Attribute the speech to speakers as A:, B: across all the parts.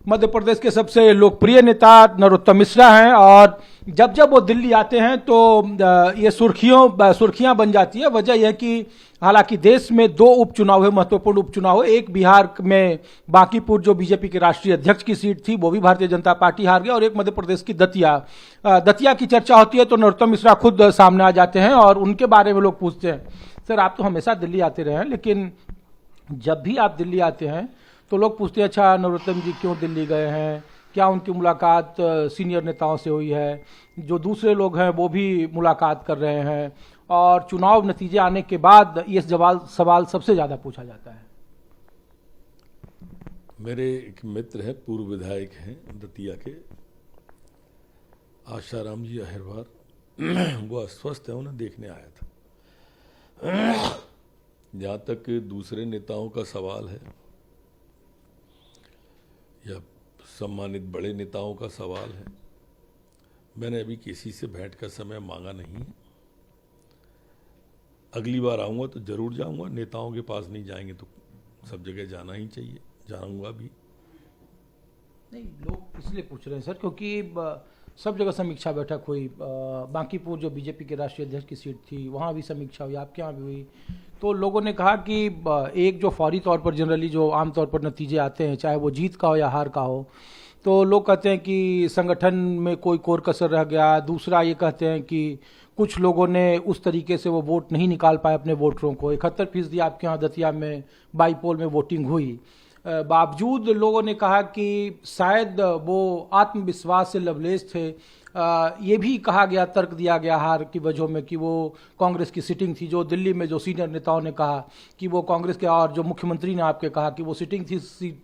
A: मध्य प्रदेश के सबसे लोकप्रिय नेता नरोत्तम मिश्रा हैं और जब जब वो दिल्ली आते हैं तो ये सुर्खियां बन जाती है। वजह यह कि हालांकि देश में दो उपचुनाव हुए, महत्वपूर्ण उपचुनाव हुए। एक बिहार में बांकीपुर जो बीजेपी के राष्ट्रीय अध्यक्ष की सीट थी वो भी भारतीय जनता पार्टी हार गया, और एक मध्य प्रदेश की दतिया की चर्चा होती है तो नरोत्तम मिश्रा खुद सामने आ जाते हैं और उनके बारे में लोग पूछते हैं, सर आप तो हमेशा दिल्ली आते रहे हैं, लेकिन जब भी आप दिल्ली आते हैं तो लोग पूछते हैं अच्छा नरोत्तम जी क्यों दिल्ली गए हैं, क्या उनकी मुलाकात सीनियर नेताओं से हुई है, जो दूसरे लोग हैं वो भी मुलाकात कर रहे हैं, और चुनाव नतीजे आने के बाद ये सवाल सबसे ज़्यादा पूछा जाता है।
B: मेरे एक मित्र हैं, पूर्व विधायक हैं दतिया के, आशाराम जी अहिरवार, वो अस्वस्थ है, उन्हें देखने आया था। जहाँ तक दूसरे नेताओं का सवाल है या सम्मानित बड़े नेताओं का सवाल है, मैंने अभी किसी से भेंट का समय मांगा नहीं है। अगली बार आऊँगा तो जरूर जाऊँगा, नेताओं के पास नहीं जाएंगे तो सब जगह जाना ही चाहिए, जाऊँगा भी।
A: नहीं, लोग इसलिए पूछ रहे हैं सर क्योंकि सब जगह समीक्षा बैठक हुई, बांकीपुर जो बीजेपी के राष्ट्रीय अध्यक्ष की सीट थी वहाँ भी समीक्षा हुई, आपके यहाँ भी हुई, तो लोगों ने कहा कि एक जो फौरी तौर पर जनरली जो आमतौर पर नतीजे आते हैं, चाहे वो जीत का हो या हार का हो, तो लोग कहते हैं कि संगठन में कोई कोर कसर रह गया। दूसरा ये कहते हैं कि कुछ लोगों ने उस तरीके से वो वोट नहीं निकाल पाए अपने वोटरों को। 71% आपके यहाँ दतिया में बाईपोल में वोटिंग हुई, बावजूद लोगों ने कहा कि शायद वो आत्मविश्वास से लबरेज थे। ये भी कहा गया, तर्क दिया गया हार की वजह में कि वो कांग्रेस की सिटिंग थी, जो दिल्ली में जो सीनियर नेताओं ने कहा कि वो कांग्रेस के, और जो मुख्यमंत्री ने आपके कहा कि वो सिटिंग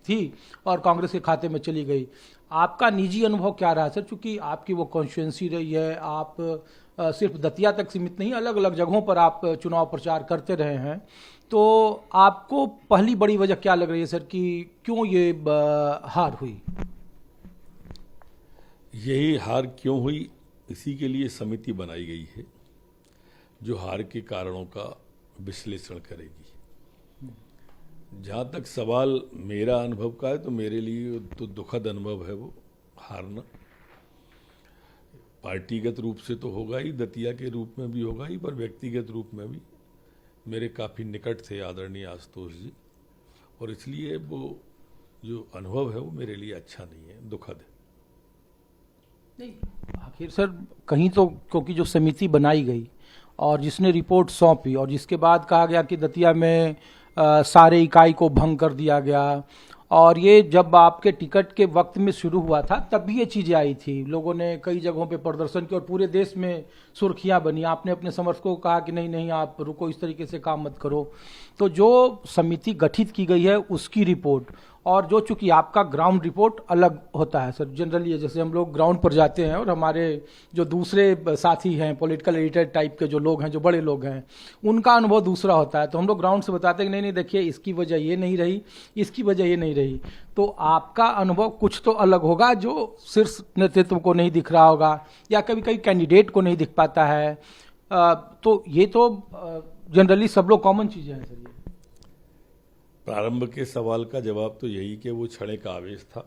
A: थी और कांग्रेस के खाते में चली गई। आपका निजी अनुभव क्या रहा सर, चूंकि आपकी वो कॉन्स्टिट्यूंसी रही है, आप सिर्फ दतिया तक सीमित नहीं, अलग अलग जगहों पर आप चुनाव प्रचार करते रहे हैं, तो आपको पहली बड़ी वजह क्या लग रही है सर कि क्यों ये हार हुई?
B: यही हार क्यों हुई, इसी के लिए समिति बनाई गई है जो हार के कारणों का विश्लेषण करेगी। जहाँ तक सवाल मेरा अनुभव का है तो मेरे लिए तो दुखद अनुभव है वो हारना। पार्टीगत रूप से तो होगा ही, दतिया के रूप में भी होगा ही, पर व्यक्तिगत रूप में भी मेरे काफ़ी निकट थे आदरणीय आशुतोष जी, और इसलिए वो जो अनुभव है वो मेरे लिए अच्छा नहीं है, दुखद है।
A: नहीं, आखिर सर कहीं तो क्योंकि जो समिति बनाई गई और जिसने रिपोर्ट सौंपी और जिसके बाद कहा गया कि दतिया में सारे इकाई को भंग कर दिया गया, और ये जब आपके टिकट के वक्त में शुरू हुआ था तब भी ये चीज़ें आई थी, लोगों ने कई जगहों पे प्रदर्शन किया और पूरे देश में सुर्खियां बनी। आपने अपने समर्थकों को कहा कि नहीं नहीं आप रुको, इस तरीके से काम मत करो। तो जो समिति गठित की गई है उसकी रिपोर्ट और जो चूंकि आपका ग्राउंड रिपोर्ट अलग होता है सर, जनरली जैसे हम लोग ग्राउंड पर जाते हैं और हमारे जो दूसरे साथी हैं, पॉलिटिकल एडिटर टाइप के जो लोग हैं, जो बड़े लोग हैं, उनका अनुभव दूसरा होता है। तो हम लोग ग्राउंड से बताते हैं कि नहीं नहीं देखिए इसकी वजह ये नहीं रही, इसकी वजह ये नहीं रही। तो आपका अनुभव कुछ तो अलग होगा जो शीर्ष नेतृत्व को नहीं दिख रहा होगा या कभी कभी कैंडिडेट को नहीं दिख पाता है। तो ये तो जनरली सब लोग कॉमन चीज़ें हैं सर। ये
B: प्रारंभ के सवाल का जवाब तो यही कि वो क्षण का आवेश था,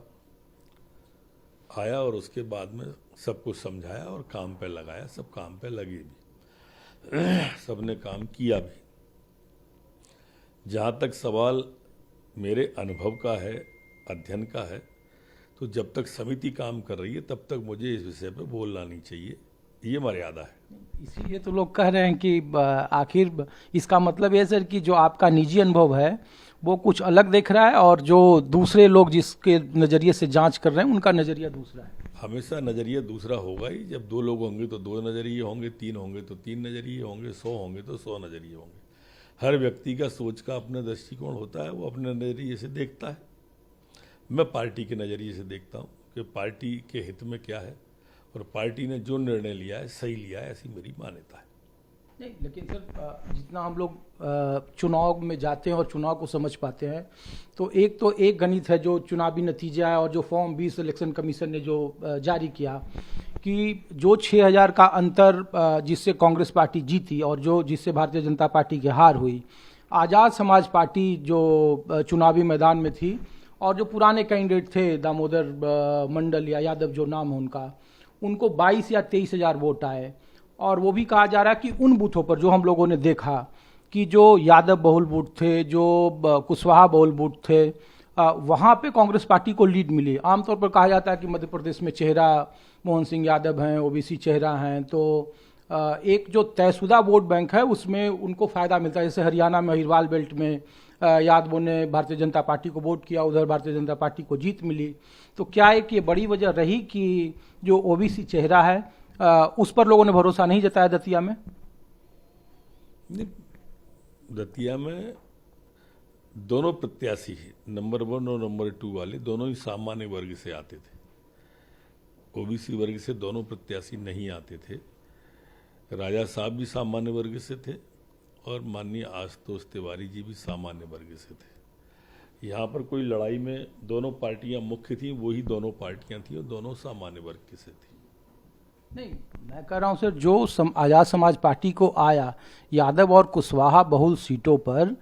B: आया और उसके बाद में सबको समझाया और काम पे लगाया, सब काम पे लगे भी, सबने काम किया भी। जहाँ तक सवाल मेरे अनुभव का है, अध्ययन का है, तो जब तक समिति काम कर रही है तब तक मुझे इस विषय पे बोलना नहीं चाहिए, ये मर्यादा है।
A: इसीलिए तो लोग कह रहे हैं कि आखिर इसका मतलब ये सर कि जो आपका निजी अनुभव है वो कुछ अलग देख रहा है और जो दूसरे लोग जिसके नज़रिए से जांच कर रहे हैं उनका नज़रिया दूसरा है।
B: हमेशा नज़रिया दूसरा होगा ही। जब दो लोग होंगे तो दो नज़रिए होंगे, तीन होंगे तो तीन नज़रिए होंगे, 100 होंगे तो 100 नज़रिए होंगे। हर व्यक्ति का सोच का अपना दृष्टिकोण होता है, वो अपने नज़रिए से देखता है। मैं पार्टी के नज़रिए से देखता हूँ कि पार्टी के हित में क्या है और पार्टी ने जो निर्णय लिया है सही लिया है, ऐसी मेरी मान्यता है।
A: नहीं, लेकिन सर जितना हम लोग चुनाव में जाते हैं और चुनाव को समझ पाते हैं तो एक गणित है जो चुनावी नतीजा है और जो फॉर्म 20 इलेक्शन कमीशन ने जो जारी किया कि जो 6000 का अंतर जिससे कांग्रेस पार्टी जीती और जो जिससे भारतीय जनता पार्टी की हार हुई, आज़ाद समाज पार्टी जो चुनावी मैदान में थी और जो पुराने कैंडिडेट थे दामोदर मंडल या यादव जो नाम है उनका, उनको 22 या 23 हजार वोट आए। और वो भी कहा जा रहा है कि उन बूथों पर जो हम लोगों ने देखा कि जो यादव बहुल बूथ थे, जो कुशवाहा बहुल बूथ थे, वहाँ पे कांग्रेस पार्टी को लीड मिली। आमतौर पर कहा जाता है कि मध्य प्रदेश में चेहरा मोहन सिंह यादव हैं, ओबीसी चेहरा हैं, तो एक जो तयशुदा वोट बैंक है उसमें उनको फ़ायदा मिलता है। जैसे हरियाणा में अहिरवाल बेल्ट में यादवों ने भारतीय जनता पार्टी को वोट किया, उधर भारतीय जनता पार्टी को जीत मिली। तो क्या एक ये बड़ी वजह रही कि जो ओबीसी चेहरा है उस पर लोगों ने भरोसा नहीं जताया दतिया में?
B: दतिया में दोनों प्रत्याशी नंबर 1 और नंबर 2 वाले दोनों ही सामान्य वर्ग से आते थे। ओबीसी वर्ग से दोनों प्रत्याशी नहीं आते थे। राजा साहब भी सामान्य वर्ग से थे और माननीय आशुतोष तिवारी जी भी सामान्य वर्ग से थे। यहाँ पर कोई लड़ाई में दोनों पार्टियां मुख्य थीं, वही दोनों पार्टियां थीं और दोनों सामान्य वर्ग की से थी।
A: नहीं, मैं कह रहा हूं सर, जो आजाद समाज पार्टी को आया, यादव और कुशवाहा बहुल सीटों पर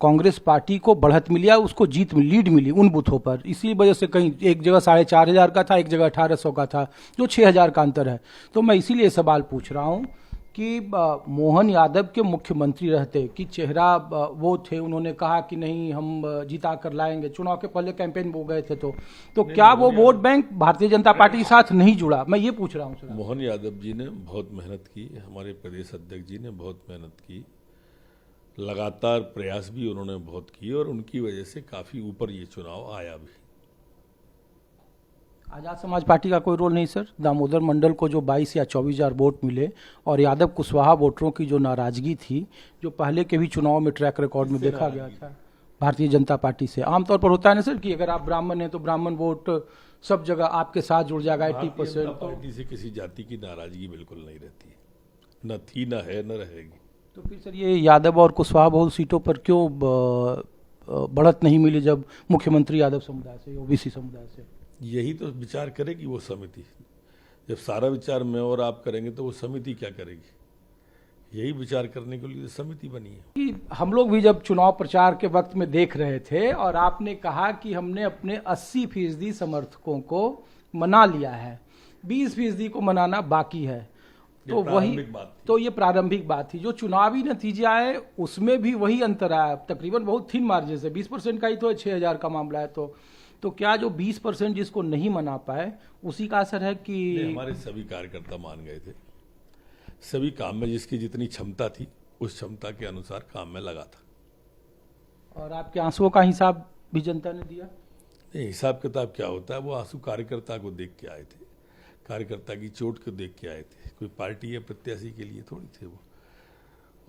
A: कांग्रेस पार्टी को बढ़त मिली, उसको जीत लीड मिली उन बूथों पर। इसी वजह से कहीं एक जगह 4,500 का था, एक जगह 1,800 का था, जो 6,000 का अंतर है। तो मैं इसीलिए सवाल पूछ रहा हूं कि मोहन यादव के मुख्यमंत्री रहते कि चेहरा वो थे, उन्होंने कहा कि नहीं हम जिता कर लाएंगे, चुनाव के पहले कैंपेन वो गए थे, तो क्या वो vote bank Bharatiya Janata party के साथ नहीं जुड़ा? मैं ये पूछ रहा हूँ सर।
B: मोहन यादव जी ने बहुत मेहनत की, हमारे प्रदेश अध्यक्ष जी ने बहुत मेहनत की, लगातार प्रयास भी उन्होंने बहुत किए और उनकी वजह से काफी ऊपर ये चुनाव आया भी।
A: आजाद समाज पार्टी का कोई रोल नहीं सर? दामोदर मंडल को जो 22 या 24 हजार वोट मिले और यादव कुशवाहा वोटरों की जो नाराजगी थी, जो पहले के भी चुनाव में ट्रैक रिकॉर्ड में देखा गया था भारतीय जनता पार्टी से। आमतौर पर होता है ना सर कि अगर आप ब्राह्मण हैं तो ब्राह्मण वोट सब जगह आपके साथ जुड़ जाएगा 80%।
B: पार्टी से किसी जाति की नाराजगी बिल्कुल नहीं रहती है, न थी, न है, न रहेगी।
A: तो फिर सर ये यादव और कुशवाहा बहुल सीटों पर क्यों बढ़त नहीं मिली जब मुख्यमंत्री यादव समुदाय से, ओबीसी समुदाय से?
B: यही तो विचार करेगी वो समिति। जब सारा विचार मैं और आप करेंगे तो वो समिति क्या करेगी? यही विचार करने के लिए समिति बनी है।
A: कि हम लोग भी जब चुनाव प्रचार के वक्त में देख रहे थे और आपने कहा कि हमने अपने 80% समर्थकों को मना लिया है, 20% को मनाना बाकी है, तो वही तो ये प्रारंभिक बात थी। जो चुनावी नतीजे आए उसमें भी वही अंतर आया, तकरीबन बहुत थिन मार्जिन से, 20% का ही तो 6,000 का मामला है। तो क्या जो 20% जिसको नहीं मना पाए उसी का असर है कि
B: हमारे सभी कार्यकर्ता मान गए थे, सभी काम में जिसकी जितनी क्षमता थी उस क्षमता के अनुसार काम में लगा था।
A: और आपके आंसुओं का हिसाब भी जनता ने दिया?
B: हिसाब किताब क्या होता है, वो आंसू कार्यकर्ता को देख के आए थे, कार्यकर्ता की चोट को देख के आए थे, कोई पार्टी या प्रत्याशी के लिए थोड़ी थे वो।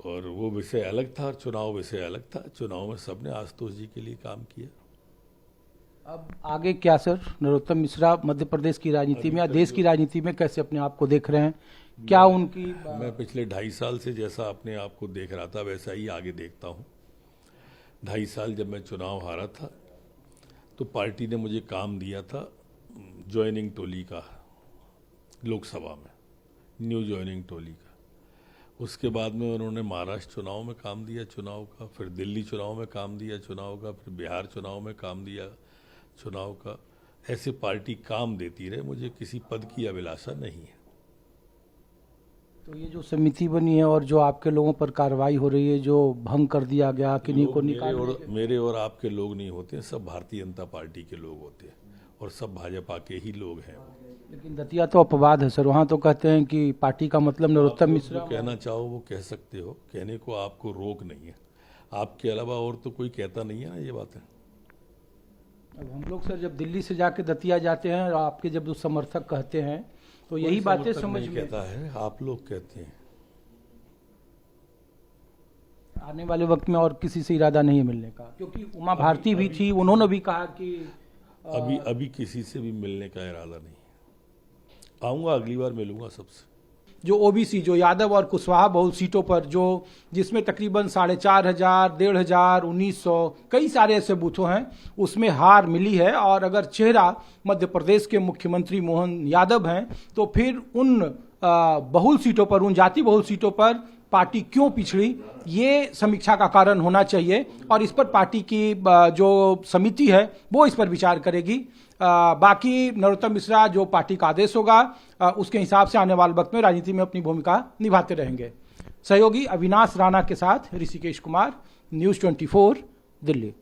B: और वो विषय अलग था और चुनाव विषय अलग था। चुनाव में सबने आशुतोष जी के लिए काम किया।
A: अब आगे क्या सर? नरोत्तम मिश्रा मध्य प्रदेश की राजनीति में या देश की राजनीति में कैसे अपने आप को देख रहे हैं? क्या उनकी
B: मैं पिछले 2.5 साल से जैसा अपने आप को देख रहा था वैसा ही आगे देखता हूँ। 2.5 साल जब मैं चुनाव हारा था तो पार्टी ने मुझे काम दिया था ज्वाइनिंग टोली का, लोकसभा में न्यू ज्वाइनिंग टोली का। उसके बाद में उन्होंने महाराष्ट्र चुनाव में काम दिया चुनाव का, फिर दिल्ली चुनाव में काम दिया चुनाव का, फिर बिहार चुनाव में काम दिया चुनाव का। ऐसे पार्टी काम देती रहे, मुझे किसी पद की अभिलाषा नहीं है।
A: तो ये जो समिति बनी है और जो आपके लोगों पर कार्रवाई हो रही है, जो भंग कर दिया गया, किन्हीं को निकाल,
B: मेरे और आपके लोग नहीं होते, सब भारतीय जनता पार्टी के लोग होते हैं और सब भाजपा के ही लोग हैं।
A: लेकिन दतिया तो अपवाद है सर, वहाँ तो कहते हैं कि पार्टी का मतलब नरोत्तम मिश्रा।
B: कहना चाहो वो कह सकते हो, कहने को आपको रोक नहीं है, आपके अलावा और तो कोई कहता नहीं है ना ये बात है।
A: अब हम लोग सर जब दिल्ली से जाके दतिया जाते हैं और आपके जब समर्थक कहते हैं तो यही बातें समझ में
B: कहता है, आप लोग कहते हैं।
A: आने वाले वक्त में और किसी से इरादा नहीं है मिलने का, क्योंकि उमा भारती भी थी, उन्होंने भी कहा कि
B: अभी किसी से भी मिलने का इरादा नहीं। आऊंगा, अगली बार मिलूंगा सबसे।
A: जो ओबीसी, जो यादव और कुशवाहा बहुल सीटों पर, जो जिसमें तकरीबन 4,500, 1,500, 1,900 कई सारे ऐसे बूथों हैं, उसमें हार मिली है। और अगर चेहरा मध्य प्रदेश के मुख्यमंत्री मोहन यादव हैं तो फिर उन बहुल सीटों पर, उन जाति बहुल सीटों पर पार्टी क्यों पिछड़ी, ये समीक्षा का कारण होना चाहिए और इस पर पार्टी की जो समिति है वो इस पर विचार करेगी। बाकी नरोत्तम मिश्रा जो पार्टी का आदेश होगा उसके हिसाब से आने वाले वक्त में राजनीति में अपनी भूमिका निभाते रहेंगे। सहयोगी अविनाश राणा के साथ ऋषिकेश कुमार, न्यूज़ 24, दिल्ली।